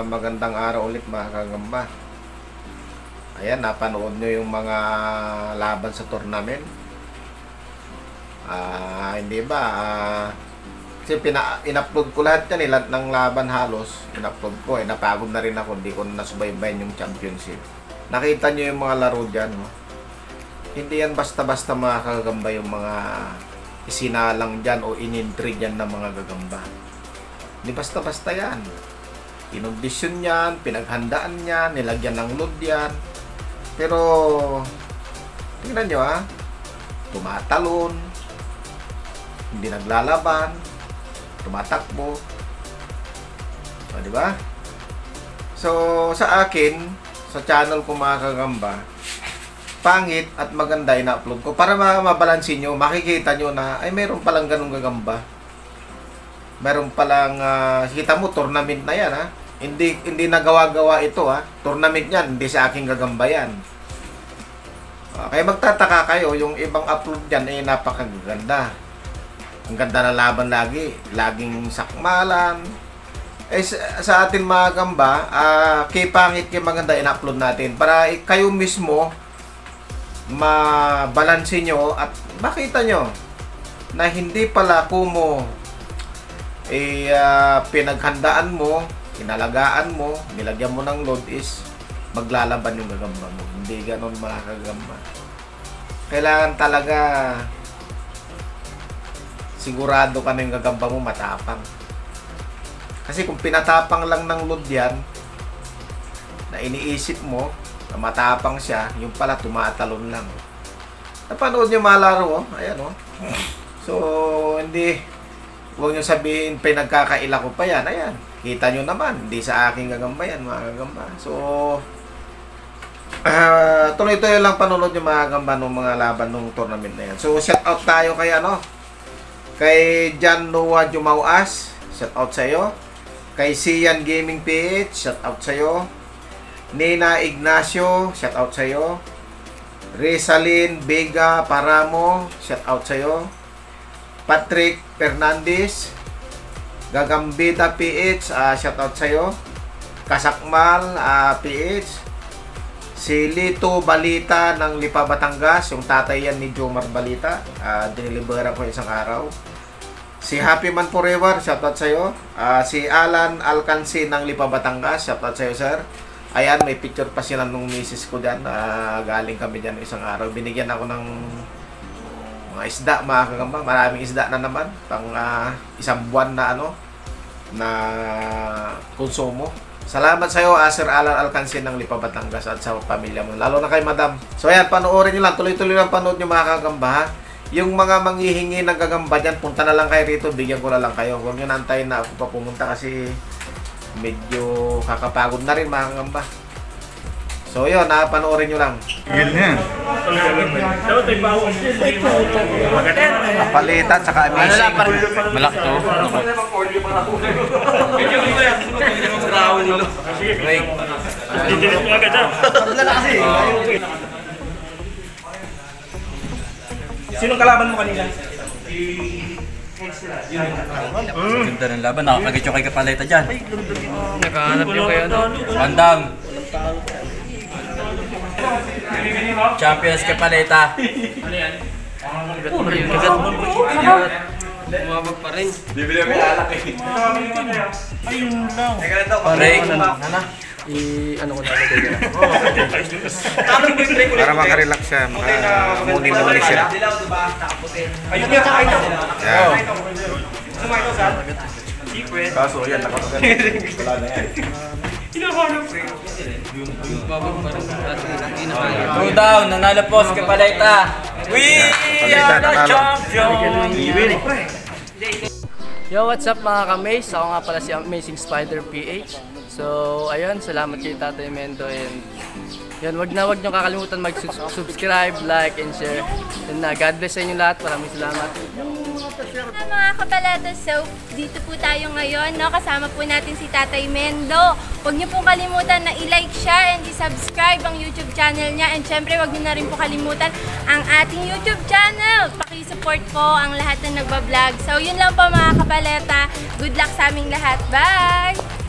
Magandang araw ulit mga kagamba. Ayan, napanood nyo yung mga laban sa tournament. Hindi ba? Kasi in-upload ko lahat yan, lahat ng laban halos. In-upload ko, napagod na rin ako. Hindi ko nasubaybayan yung championship. Nakita nyo yung mga laro dyan. No? Hindi yan basta-basta mga kagamba yung mga isinalang dyan o in-intrigue dyan ng mga gagamba. Hindi basta-basta yan. Inundisyon yan, pinaghandaan yan, nilagyan ng load yan. Pero, tingnan nyo tumatalon, hindi naglalaban, tumatakbo. So, di ba? So, sa akin, sa channel ko mga kagamba, pangit at maganda ina-upload ko para mabalansin nyo, makikita nyo na, ay mayroon palang ganung gagamba. Meron palang kita mo tournament na yan Hindi nagawa-gawa ito Tournament yan, hindi sa aking gagambayan. Kaya magtataka kayo, yung ibang upload diyan ay napakaganda. Ang ganda na laban lagi, laging sakmalan. Sa atin mga gamba, kay pangit kay maganda in-upload natin para kayo mismo mabalanse nyo at makita nyo na hindi pala kumo pinaghandaan mo, inalagaan mo, nilagyan mo ng load is maglalaban yung gagamba mo. Hindi ganon mga kagamba. Kailangan talaga sigurado ka na yung gagamba mo matapang. Kasi kung pinatapang lang ng load yan, na iniisip mo na matapang siya, yung pala tumatalon lang. Napanood nyo mga laro, ayan So, hindi. Huwag nyo sabihin, pinagkakaila ko pa yan. Ayan, kita nyo naman. Hindi sa aking gagamba yan, mga gagamba. So, tuloy-tuloy lang panonood yung mga gagamba ng mga laban ng tournament na yan. So, shout out tayo kay kay John Noah Jumauas. Shout out sa'yo. Kay Sian Gaming PH. Shout out sa'yo. Nina Ignacio. Shout out sa'yo. Rizalyn Vega Paramo. Shout out sa'yo. Patrick Fernandez, Gagambita PH, shoutout sa'yo. Kasakmal PH, si Lito Balita ng Lipa Batangas, yung tatay yan ni Jomar Balita, diniliberan ko isang araw. Si Happy Man Forever, shoutout sa'yo. Si Alan Alcansi ng Lipa Batangas, shoutout sa'yo sir. Ayan, may picture pa sila nung misis ko dyan, galing kami dyan isang araw. Binigyan ako ng mga isda mga kagamba, maraming isda na naman pang isang buwan na na konsumo. Salamat sa iyo Sir Alan Alcansin ng Lipa Batangas at sa pamilya mo, lalo na kay Madam. So ayan, panoorin niyo lang, tuloy-tuloy lang panood niyo mga kagamba. Yung mga manghihingi ng gagamba diyan, punta na lang kayo rito, bigyan ko na lang kayo. Huwag niyo nantayin na ako pa pumunta kasi medyo kakapagod na rin mga kagamba. So yun, panoorin nyo lang. Yun yan. Kapalitan, saka amazing. Malaki to. Sinong kalaban mo kanina? Ganda ng laban. Nakakagit yung kay Kapaleta dyan. Nakahanap yung kayo Bandang. Champions Kapaleta. Ano yan? Umabag pa rin. Bibili mo yung alak Ayun lang. Break. Ano ko na natin Para makarelax siya, makamuni-muni siya. Ayun nga, saka ito. Yeah. Sumakay ito sa secret. Kaso yan, nakatagal. Wala na yan. Hinahanap pre. Umabag pa rin. Two down. Nanalo po si Kapaleta. We are the champion. Yo, what's up mga ka-Maze? Ako nga pala si Amazing Spider PH. So, ayun, salamat kay Tatay Mendo and yun, wag niyo kakalimutan mag-subscribe, like, and share. Yun na, God bless sa inyo lahat. Maraming salamat. Mga kapalata, so dito po tayo ngayon, no? Kasama po natin si Tatay Mendo. Huwag niyo pong kalimutan na i-like siya and i-subscribe ang YouTube channel niya. And syempre, huwag niyo na rin po kalimutan ang ating YouTube channel. Paki-support po ang lahat na nagbablog. So yun lang po mga kapalata. Good luck sa aming lahat. Bye!